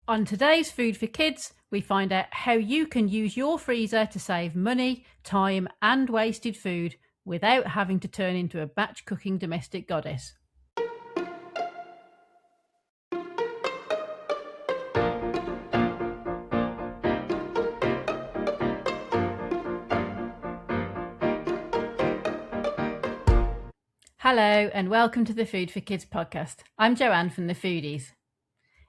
On today's Food for Kids, we find out how you can use your freezer to save money, time, and wasted food without having to turn into a batch cooking domestic goddess. Hello, and welcome to the Food for Kids podcast. I'm Joanne from The Foodies.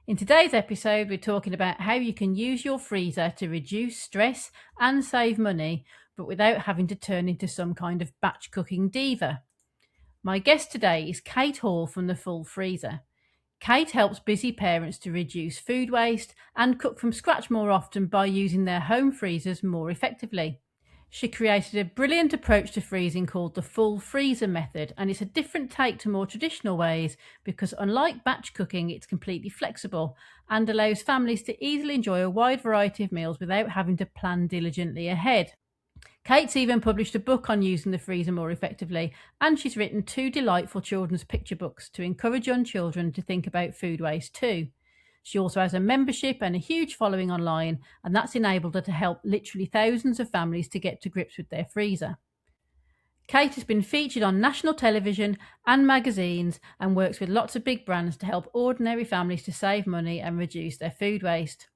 In today's episode, we're talking about how you can use your freezer to reduce stress and save money, but without having to turn into some kind of batch cooking diva. My guest today is Kate Hall from The Full Freezer. Kate helps busy parents to reduce food waste and cook from scratch more often by using their home freezers more effectively. She created a brilliant approach to freezing called the Full Freezer method, and it's a different take to more traditional ways because unlike batch cooking, it's completely flexible and allows families to easily enjoy a wide variety of meals without having to plan diligently ahead. Kate's even published a book on using the freezer more effectively, and she's written 2 delightful children's picture books to encourage young children to think about food waste too. She also has a membership and a huge following online, and that's enabled her to help literally thousands of families to get to grips with their freezer. Kate has been featured on national television and magazines and works with lots of big brands to help ordinary families to save money and reduce their food waste.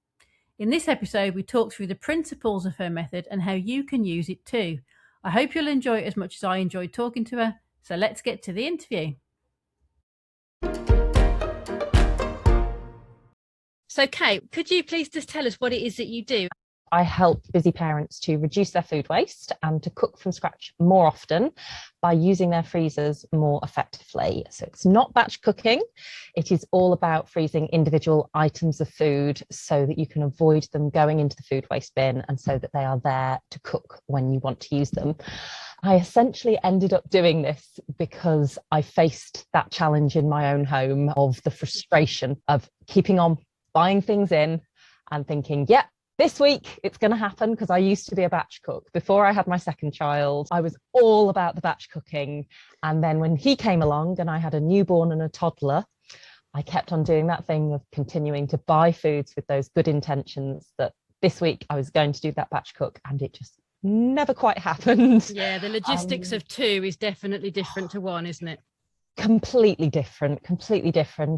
In this episode, we talk through the principles of her method and how you can use it too. I hope you'll enjoy it as much as I enjoyed talking to her. So let's get to the interview. So, Kate, could you please just tell us what it is that you do? I help busy parents to reduce their food waste and to cook from scratch more often by using their freezers more effectively. So it's not batch cooking. It is all about freezing individual items of food so that you can avoid them going into the food waste bin and so that they are there to cook when you want to use them. I essentially ended up doing this because I faced that challenge in my own home of the frustration of keeping on buying things in and thinking, yeah, this week it's going to happen, because I used to be a batch cook. Before I had my second child, I was all about the batch cooking. And then when he came along and I had a newborn and a toddler, I kept on doing that thing of continuing to buy foods with those good intentions that this week I was going to do that batch cook, and it just never quite happened. Yeah, the logistics of 2 is definitely different to 1, isn't it? Completely different.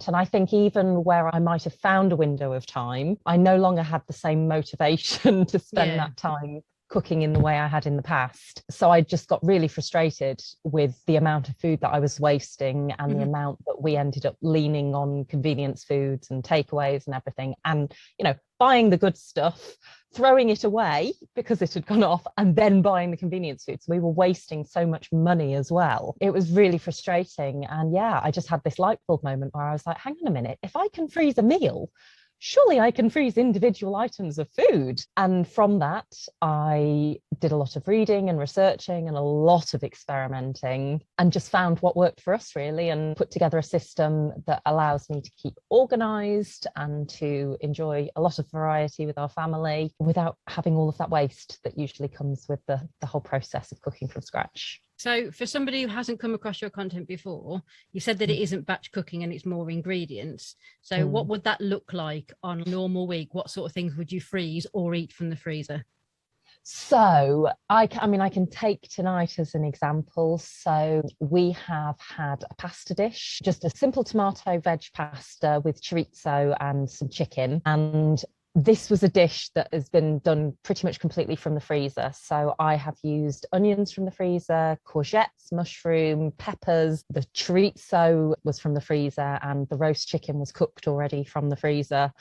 And I think even where I might have found a window of time, I no longer had the same motivation to spend that time cooking in the way I had in the past. So I just got really frustrated with the amount of food that I was wasting and the amount that we ended up leaning on convenience foods and takeaways and everything. And, buying the good stuff, throwing it away because it had gone off, and then buying the convenience foods. We were wasting so much money as well. It was really frustrating. And I just had this light bulb moment where I was like, hang on a minute, if I can freeze a meal, surely I can freeze individual items of food. And from that, I did a lot of reading and researching and a lot of experimenting, and just found what worked for us really, and put together a system that allows me to keep organized and to enjoy a lot of variety with our family without having all of that waste that usually comes with the whole process of cooking from scratch. So for somebody who hasn't come across your content before, you said that it isn't batch cooking and it's more ingredients. So what would that look like on a normal week? What sort of things would you freeze or eat from the freezer? So I can take tonight as an example. So we have had a pasta dish, just a simple tomato veg pasta with chorizo and some chicken. And this was a dish that has been done pretty much completely from the freezer. So I have used onions from the freezer, courgettes, mushroom, peppers. The chorizo was from the freezer, and the roast chicken was cooked already from the freezer.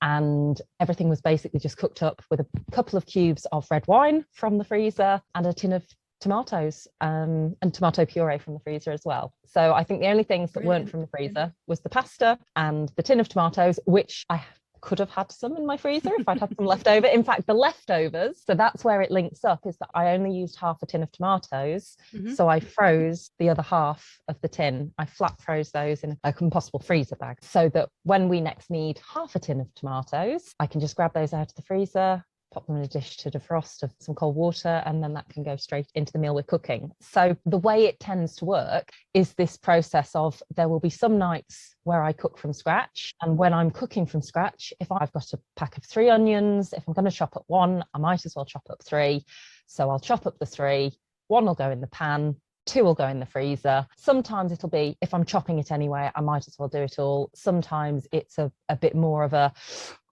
And everything was basically just cooked up with a couple of cubes of red wine from the freezer and a tin of tomatoes and tomato puree from the freezer as well. So I think the only things that weren't from the freezer was the pasta and the tin of tomatoes, which I could have had some in my freezer if I'd had some left over. In fact, the leftovers, so that's where it links up, is that I only used half a tin of tomatoes. So I froze the other half of the tin. I flat froze those in a compostable freezer bag so that when we next need half a tin of tomatoes, I can just grab those out of the freezer, pop them in a dish to defrost of some cold water, and then that can go straight into the meal we're cooking. So the way it tends to work is this process of, there will be some nights where I cook from scratch. And when I'm cooking from scratch, if I've got a pack of 3 onions, if I'm going to chop up 1, I might as well chop up 3. So I'll chop up the 3, 1 will go in the pan, 2 will go in the freezer. Sometimes it'll be, if I'm chopping it anyway, I might as well do it all. Sometimes it's a bit more of a,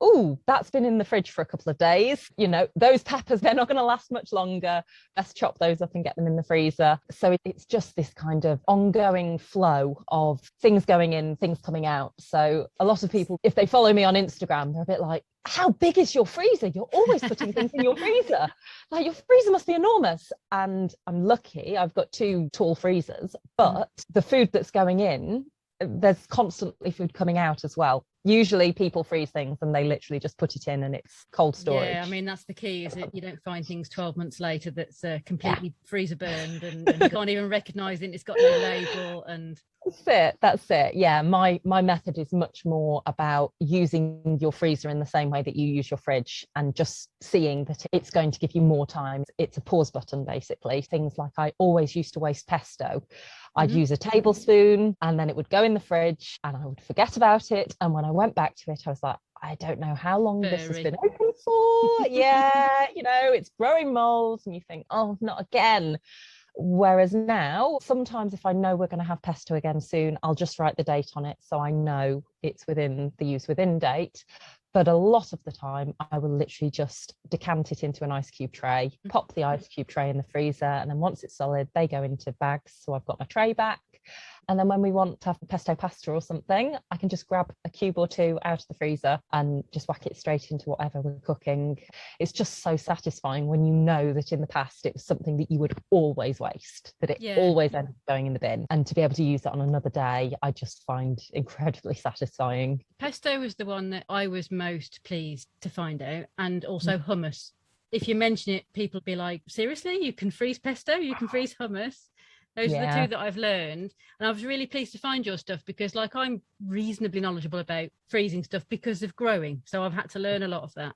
oh, that's been in the fridge for a couple of days. You know, those peppers, they're not going to last much longer. Let's chop those up and get them in the freezer. So it's just this kind of ongoing flow of things going in, things coming out. So a lot of people, if they follow me on Instagram, they're a bit like, how big is your freezer? You're always putting things in your freezer. Like, your freezer must be enormous. And I'm lucky, I've got 2 tall freezers, but the food that's going in, there's constantly food coming out as well. Usually people freeze things and they literally just put it in and it's cold storage. Yeah, I mean, that's the key, is it? You don't find things 12 months later that's completely freezer burned and you can't even recognize it. It's got no label. And that's it. Yeah, my method is much more about using your freezer in the same way that you use your fridge, and just seeing that it's going to give you more time. It's a pause button, basically. Things like, I always used to waste pesto. I'd use a tablespoon and then it would go in the fridge and I would forget about it. And when I went back to it, I was like, I don't know how long this has been open for. Yeah, you know, it's growing mold, and you think, oh, not again. Whereas now, sometimes if I know we're going to have pesto again soon, I'll just write the date on it so I know it's within the use within date. But a lot of the time, I will literally just decant it into an ice cube tray, pop the ice cube tray in the freezer, and then once it's solid, they go into bags. So I've got my tray back. And then when we want to have pesto pasta or something, I can just grab a cube or 2 out of the freezer and just whack it straight into whatever we're cooking. It's just so satisfying when you know that in the past it was something that you would always waste, that it always ended up going in the bin. And to be able to use that on another day, I just find incredibly satisfying. Pesto was the one that I was most pleased to find out, and also hummus. If you mention it, people be like, seriously, you can freeze pesto, you can freeze hummus? Those are the 2 that I've learned. And I was really pleased to find your stuff, because like, I'm reasonably knowledgeable about freezing stuff because of growing. So I've had to learn a lot of that.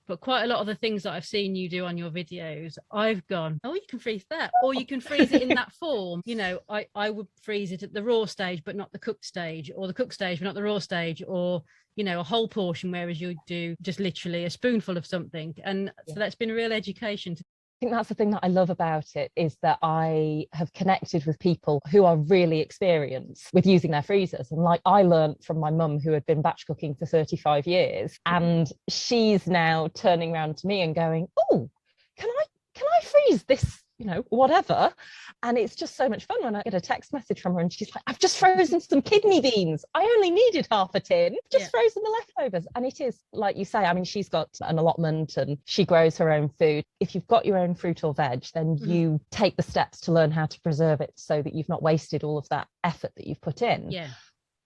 But quite a lot of the things that I've seen you do on your videos, I've gone, oh, you can freeze that, or you can freeze it in that form. You know, I would freeze it at the raw stage, but not the cooked stage, or the cooked stage, but not the raw stage, or, you know, a whole portion, whereas you do just literally a spoonful of something. And so that's been a real education. I think that's the thing that I love about it, is that I have connected with people who are really experienced with using their freezers. And like, I learned from my mum, who had been batch cooking for 35 years, and she's now turning around to me and going, oh, can I freeze this, you know, whatever. And it's just so much fun when I get a text message from her and she's like, I've just frozen some kidney beans. I only needed half a tin, just frozen the leftovers. And it is, like you say, I mean, she's got an allotment and she grows her own food. If you've got your own fruit or veg, then you take the steps to learn how to preserve it so that you've not wasted all of that effort that you've put in. Yeah.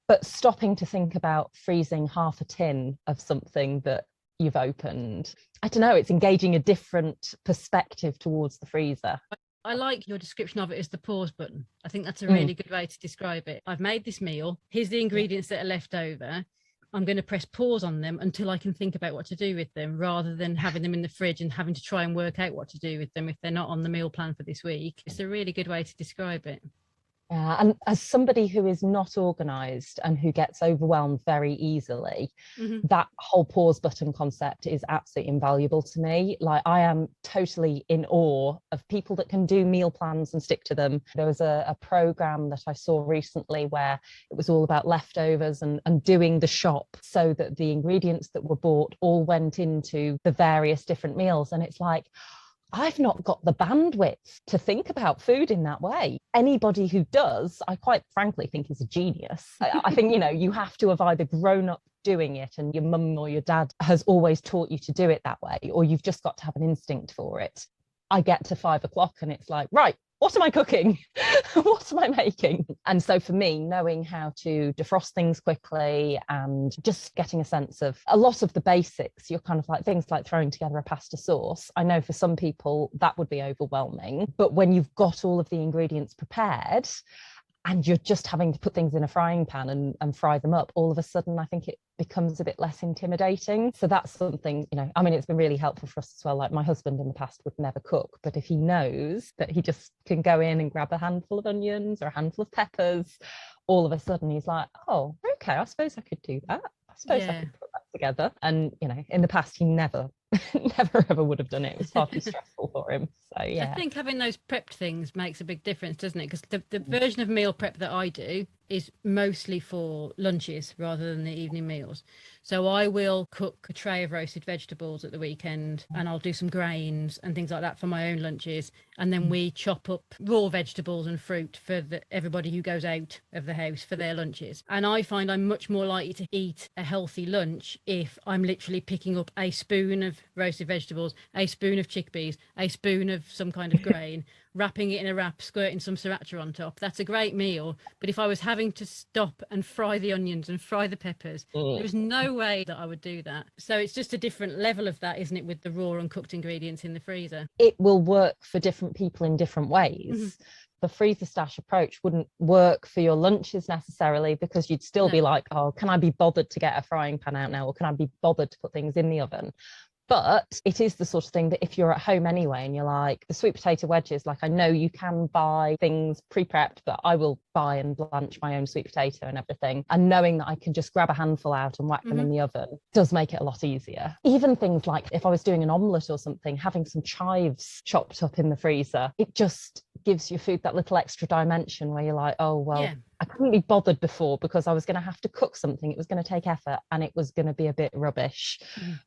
But stopping to think about freezing half a tin of something that you've opened, I don't know, it's engaging a different perspective towards the freezer. I like your description of it as the pause button. I think that's a really good way to describe it. I've made this meal. Here's the ingredients that are left over. I'm going to press pause on them until I can think about what to do with them, rather than having them in the fridge and having to try and work out what to do with them if they're not on the meal plan for this week. It's a really good way to describe it. And as somebody who is not organised and who gets overwhelmed very easily, that whole pause button concept is absolutely invaluable to me. Like, I am totally in awe of people that can do meal plans and stick to them. There was a programme that I saw recently where it was all about leftovers and doing the shop so that the ingredients that were bought all went into the various different meals. And it's like, I've not got the bandwidth to think about food in that way. Anybody who does, I quite frankly think is a genius. I think, you know, you have to have either grown up doing it and your mum or your dad has always taught you to do it that way, or you've just got to have an instinct for it. I get to 5 o'clock and it's like, right, what am I cooking? What am I making? And so for me, knowing how to defrost things quickly and just getting a sense of a lot of the basics, you're kind of like things like throwing together a pasta sauce. I know for some people that would be overwhelming, but when you've got all of the ingredients prepared and you're just having to put things in a frying pan and fry them up, all of a sudden I think it becomes a bit less intimidating. So that's something, I mean, it's been really helpful for us as well. Like my husband in the past would never cook, but if he knows that he just can go in and grab a handful of onions or a handful of peppers, all of a sudden he's like, oh, okay, I suppose I could do that. I suppose I could put that together. And, in the past, he never ever would have done it. It was far too stressful for him. So, yeah. I think having those prepped things makes a big difference, doesn't it? Because the version of meal prep that I do is mostly for lunches rather than the evening meals. So I will cook a tray of roasted vegetables at the weekend, and I'll do some grains and things like that for my own lunches. And then we chop up raw vegetables and fruit for everybody who goes out of the house for their lunches. And I find I'm much more likely to eat a healthy lunch if I'm literally picking up a spoon of roasted vegetables, a spoon of chickpeas, a spoon of some kind of grain, wrapping it in a wrap, squirting some sriracha on top. That's a great meal. But if I was having to stop and fry the onions and fry the peppers, there's no way that I would do that. So it's just a different level of that, isn't it, with the raw and cooked ingredients in the freezer? It will work for different people in different ways. The freezer stash approach wouldn't work for your lunches necessarily, because you'd still be like, oh, can I be bothered to get a frying pan out now, or can I be bothered to put things in the oven? But it is the sort of thing that if you're at home anyway and you're like, the sweet potato wedges, like I know you can buy things pre-prepped, but I will buy and blanch my own sweet potato and everything. And knowing that I can just grab a handful out and whack them in the oven does make it a lot easier. Even things like if I was doing an omelette or something, having some chives chopped up in the freezer, it just gives your food that little extra dimension where you're like, oh, well, I couldn't be bothered before because I was going to have to cook something. It was going to take effort and it was going to be a bit rubbish.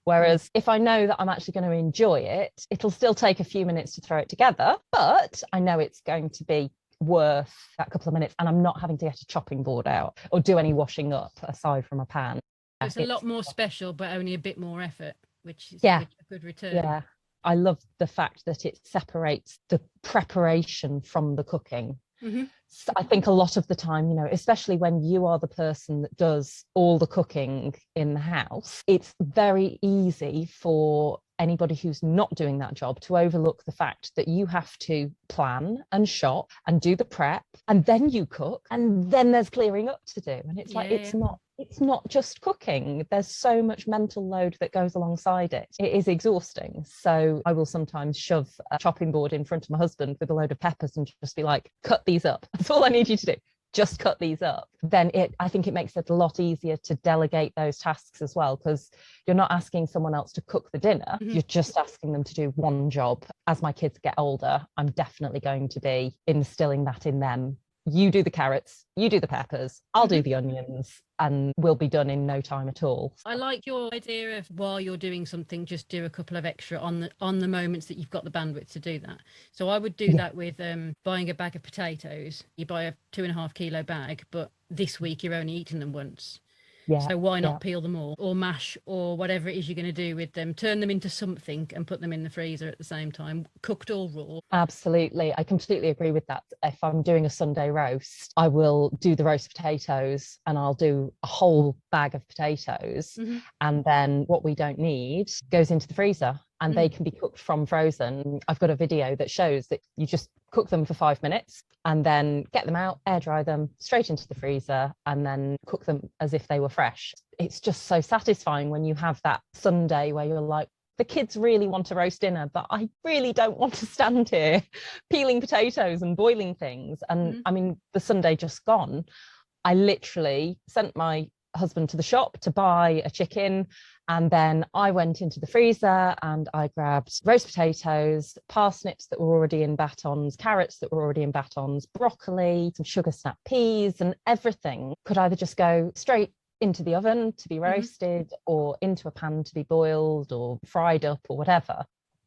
Whereas if I know that I'm actually going to enjoy it, it'll still take a few minutes to throw it together, but I know it's going to be worth that couple of minutes, and I'm not having to get a chopping board out or do any washing up aside from a pan. It's a lot more special, but only a bit more effort, which is a good return. Yeah. I love the fact that it separates the preparation from the cooking. So I think a lot of the time, especially when you are the person that does all the cooking in the house, it's very easy for anybody who's not doing that job to overlook the fact that you have to plan and shop and do the prep, and then you cook, and then there's clearing up to do. And it's like, it's not just cooking. There's so much mental load that goes alongside it. It is exhausting. So I will sometimes shove a chopping board in front of my husband with a load of peppers and just be like, cut these up. That's all I need you to do. Just cut these up. Then I think it makes it a lot easier to delegate those tasks as well, because you're not asking someone else to cook the dinner. You're just asking them to do one job. As my kids get older, I'm definitely going to be instilling that in them. You do the carrots, you do the peppers, I'll do the onions, and we'll be done in no time at all. I like your idea of, while you're doing something, just do a couple of extra on the moments that you've got the bandwidth to do that. So I would do that with buying a bag of potatoes. You buy a 2.5 kilo bag, but this week you're only eating them once. So why not peel them all, or mash, or whatever it is you're going to do with them, turn them into something and put them in the freezer at the same time, cooked or raw. Absolutely. I completely agree with that. If I'm doing a Sunday roast, I will do the roast potatoes and I'll do a whole bag of potatoes. And then what we don't need goes into the freezer, and they can be cooked from frozen. I've got a video that shows that you just cook them for 5 minutes and then get them out, air dry them straight into the freezer, and then cook them as if they were fresh. It's just so satisfying when you have that Sunday where you're like, the kids really want a roast dinner, but I really don't want to stand here peeling potatoes and boiling things. And I mean, the Sunday just gone, I literally sent my husband to the shop to buy a chicken, and then I went into the freezer and I grabbed roast potatoes, parsnips that were already in batons, carrots that were already in batons, broccoli, some sugar snap peas, and everything could either just go straight into the oven to be roasted or into a pan to be boiled or fried up or whatever.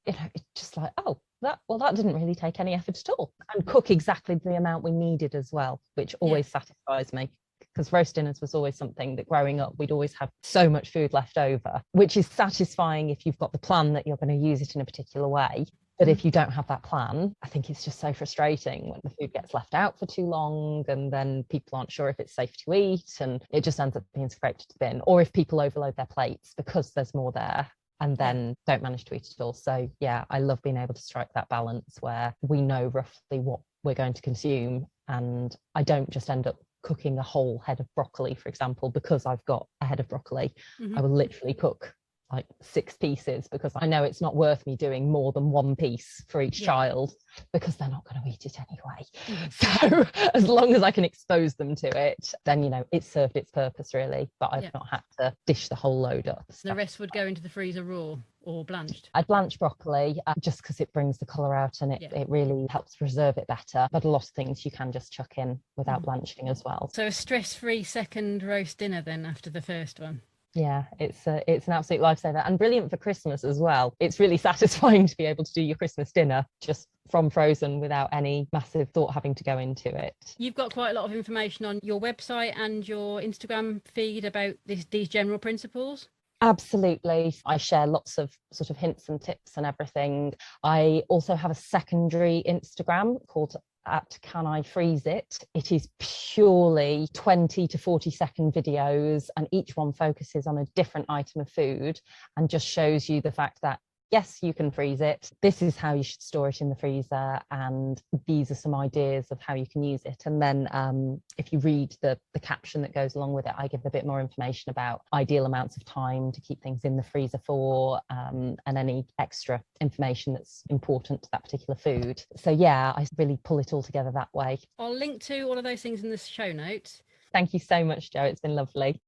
It's just like, oh, that didn't really take any effort at all, and cook exactly the amount we needed as well, which always satisfies me. Because roast dinners was always something that growing up, we'd always have so much food left over, which is satisfying if you've got the plan that you're going to use it in a particular way. But if you don't have that plan, I think it's just so frustrating when the food gets left out for too long, and then people aren't sure if it's safe to eat, and it just ends up being scraped to the bin. Or if people overload their plates because there's more there and then don't manage to eat it all. So yeah, I love being able to strike that balance where we know roughly what we're going to consume, and I don't just end up cooking a whole head of broccoli, for example, because I've got a head of broccoli. I will literally cook like 6 pieces, because I know it's not worth me doing more than 1 piece for each child, because they're not going to eat it anyway. So as long as I can expose them to it, then, you know, it's served its purpose really, but I've not had to dish the whole load up. The rest would go into the freezer raw or blanched? I'd blanch broccoli just because it brings the colour out, and it really helps preserve it better. But a lot of things you can just chuck in without blanching as well. So a stress-free second roast dinner then after the first one? Yeah, it's an absolute lifesaver, and brilliant for Christmas as well. It's really satisfying to be able to do your Christmas dinner just from frozen without any massive thought having to go into it. You've got quite a lot of information on your website and your Instagram feed about these general principles. Absolutely. I share lots of sort of hints and tips and everything. I also have a secondary Instagram called @Can I Freeze It. It is purely 20 to 40-second videos, and each one focuses on a different item of food and just shows you the fact that yes, you can freeze it. This is how you should store it in the freezer, and these are some ideas of how you can use it. And then if you read the caption that goes along with it, I give a bit more information about ideal amounts of time to keep things in the freezer for, and any extra information that's important to that particular food. So yeah, I really pull it all together that way. I'll link to all of those things in the show notes. Thank you so much, Jo. It's been lovely.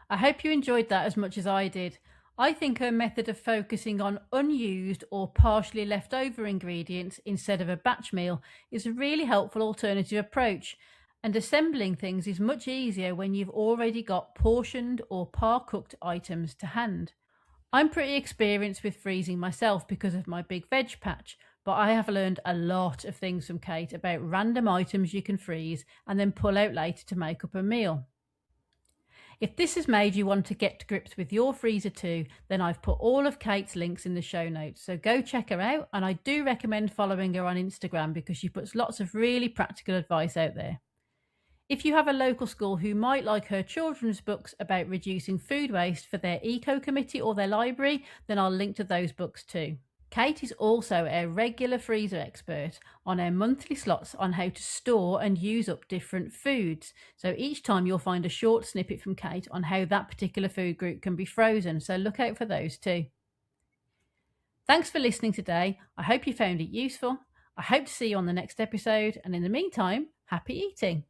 I hope you enjoyed that as much as I did. I think her method of focusing on unused or partially left over ingredients instead of a batch meal is a really helpful alternative approach, and assembling things is much easier when you've already got portioned or par-cooked items to hand. I'm pretty experienced with freezing myself because of my big veg patch, but I have learned a lot of things from Kate about random items you can freeze and then pull out later to make up a meal. If this has made you want to get to grips with your freezer too, then I've put all of Kate's links in the show notes, so go check her out, and I do recommend following her on Instagram because she puts lots of really practical advice out there. If you have a local school who might like her children's books about reducing food waste for their eco committee or their library, then I'll link to those books too. Kate is also a regular freezer expert on our monthly slots on how to store and use up different foods. So each time you'll find a short snippet from Kate on how that particular food group can be frozen. So look out for those too. Thanks for listening today. I hope you found it useful. I hope to see you on the next episode. And in the meantime, happy eating.